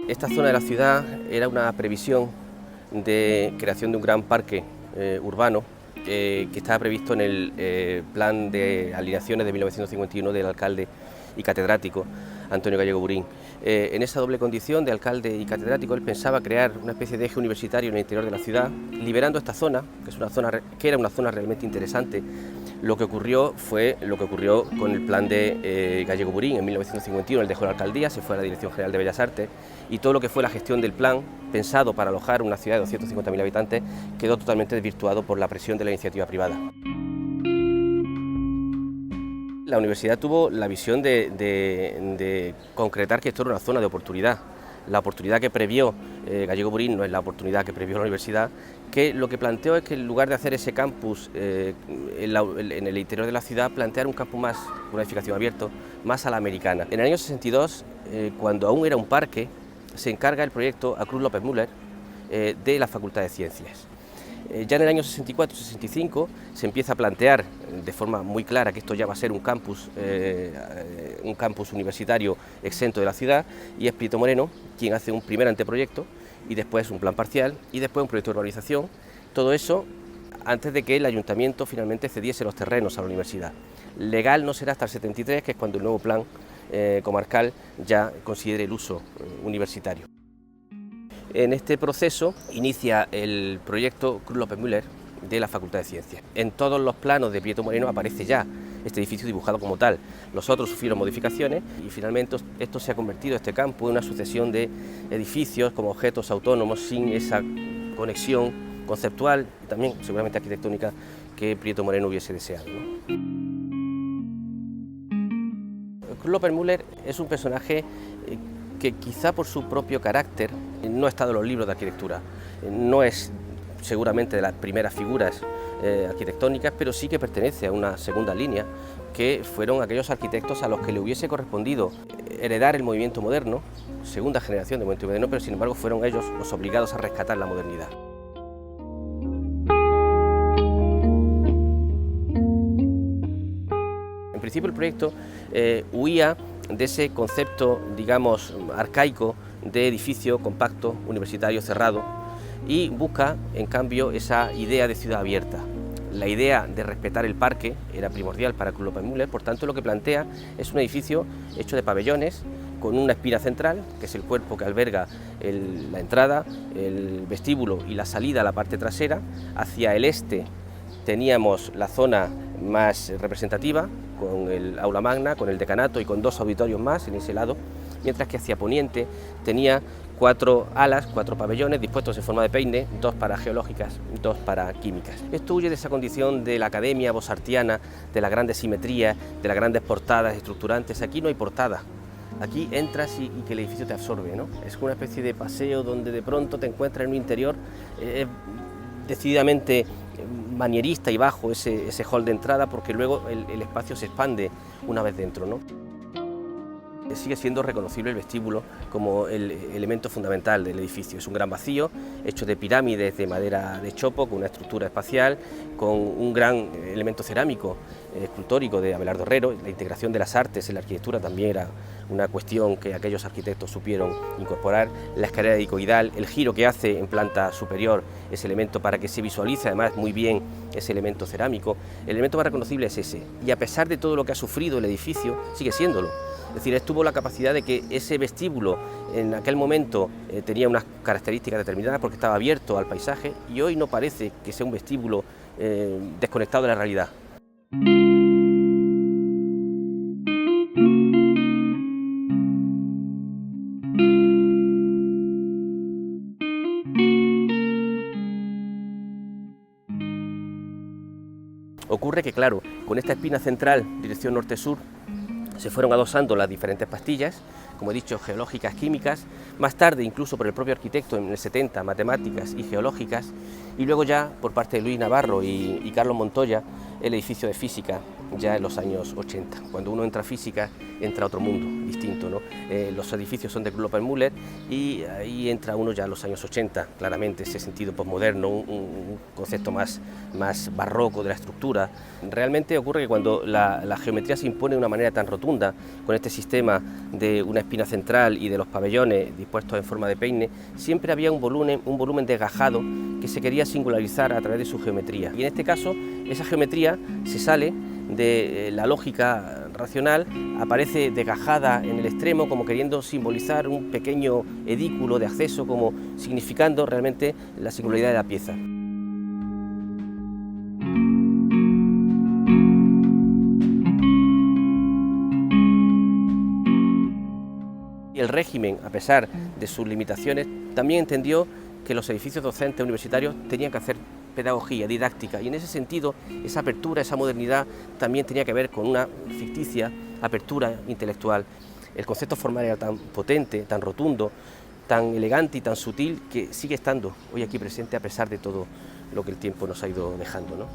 Esta zona de la ciudad era una previsión de creación de un gran parque urbano que estaba previsto en el plan de alineaciones de 1951 del alcalde y catedrático Antonio Gallego Burín. En esa doble condición de alcalde y catedrático, él pensaba crear una especie de eje universitario en el interior de la ciudad, liberando esta zona, que era una zona realmente interesante. Lo que ocurrió fue lo que ocurrió con el plan de Gallego Burín en 1951. Él dejó la alcaldía, se fue a la Dirección General de Bellas Artes y todo lo que fue la gestión del plan, pensado para alojar una ciudad de 250.000 habitantes, quedó totalmente desvirtuado por la presión de la iniciativa privada. La universidad tuvo la visión de concretar que esto era una zona de oportunidad. La oportunidad que previó Gallego Burín no es la oportunidad que previó la universidad, que lo que planteó es que en lugar de hacer ese campus en el interior de la ciudad, plantear un campus más, una edificación abierta, más a la americana. En el año 62, cuando aún era un parque, se encarga el proyecto a Cruz López Müller de la Facultad de Ciencias. Ya en el año 64-65 se empieza a plantear de forma muy clara que esto ya va a ser un campus universitario exento de la ciudad, y es Prieto Moreno quien hace un primer anteproyecto y después un plan parcial y después un proyecto de urbanización, todo eso antes de que el ayuntamiento finalmente cediese los terrenos a la universidad. Legal no será hasta el 73, que es cuando el nuevo plan comarcal ya considere el uso universitario. En este proceso inicia el proyecto Cruz López Müller de la Facultad de Ciencias. En todos los planos de Prieto Moreno aparece ya este edificio dibujado como tal. Los otros sufrieron modificaciones y finalmente esto se ha convertido, este campo, en una sucesión de edificios como objetos autónomos sin esa conexión conceptual y también seguramente arquitectónica que Prieto Moreno hubiese deseado, ¿no? Cruz López Müller es un personaje que quizá por su propio carácter no ha estado en los libros de arquitectura, no es seguramente de las primeras figuras arquitectónicas, pero sí que pertenece a una segunda línea, que fueron aquellos arquitectos a los que le hubiese correspondido heredar el movimiento moderno, segunda generación del movimiento moderno, pero sin embargo fueron ellos los obligados a rescatar la modernidad. En principio el proyecto huía de ese concepto, digamos, arcaico de edificio compacto, universitario, cerrado, y busca, en cambio, esa idea de ciudad abierta. La idea de respetar el parque era primordial para Cruz López Müller, por tanto lo que plantea es un edificio hecho de pabellones, con una espira central, que es el cuerpo que alberga la entrada, el vestíbulo y la salida a la parte trasera. Hacia el este teníamos la zona más representativa, con el aula magna, con el decanato y con dos auditorios más en ese lado, mientras que hacia poniente tenía 4 alas, 4 pabellones dispuestos en forma de peine, 2 para geológicas, 2 para químicas. Esto huye de esa condición de la academia bosartiana, de la grandes simetrías, de las grandes portadas estructurantes. Aquí no hay portada, aquí entras y que el edificio te absorbe, ¿no? Es una especie de paseo donde de pronto te encuentras en un interior decididamente manierista y bajo ese hall de entrada, porque luego el espacio se expande una vez dentro, ¿no? Sigue siendo reconocible el vestíbulo como el elemento fundamental del edificio. Es un gran vacío hecho de pirámides de madera de chopo, con una estructura espacial, con un gran elemento cerámico, escultórico de Abelardo Herrero. La integración de las artes en la arquitectura también era una cuestión que aquellos arquitectos supieron incorporar. La escalera helicoidal, el giro que hace en planta superior, ese elemento para que se visualice además muy bien ese elemento cerámico. El elemento más reconocible es ese, y a pesar de todo lo que ha sufrido el edificio, sigue siéndolo. Es decir, tuvo la capacidad de que ese vestíbulo en aquel momento tenía unas características determinadas porque estaba abierto al paisaje, y hoy no parece que sea un vestíbulo desconectado de la realidad. Ocurre que, claro, con esta espina central, dirección norte-sur, se fueron adosando las diferentes pastillas, como he dicho, geológicas, químicas, más tarde incluso por el propio arquitecto en el 70, matemáticas y geológicas, y luego ya por parte de Luis Navarro y Carlos Montoya, el edificio de física, ya en los años 80. Cuando uno entra a física, entra a otro mundo distinto, ¿no? Los edificios son de Kloppenburg Müller y ahí entra uno ya en los años 80, claramente, ese sentido posmoderno, un concepto más barroco de la estructura. Realmente ocurre que cuando la geometría se impone de una manera tan rotunda, con este sistema de una espina central y de los pabellones dispuestos en forma de peine, siempre había un volumen desgajado que se quería singularizar a través de su geometría. Y en este caso, esa geometría se sale de la lógica racional, aparece desgajada en el extremo como queriendo simbolizar un pequeño edículo de acceso, como significando realmente la singularidad de la pieza. Y el régimen, a pesar de sus limitaciones, también entendió que los edificios docentes universitarios tenían que hacer pedagogía, didáctica, y en ese sentido esa apertura, esa modernidad también tenía que ver con una ficticia apertura intelectual. El concepto formal era tan potente, tan rotundo, tan elegante y tan sutil que sigue estando hoy aquí presente a pesar de todo lo que el tiempo nos ha ido dejando, ¿no?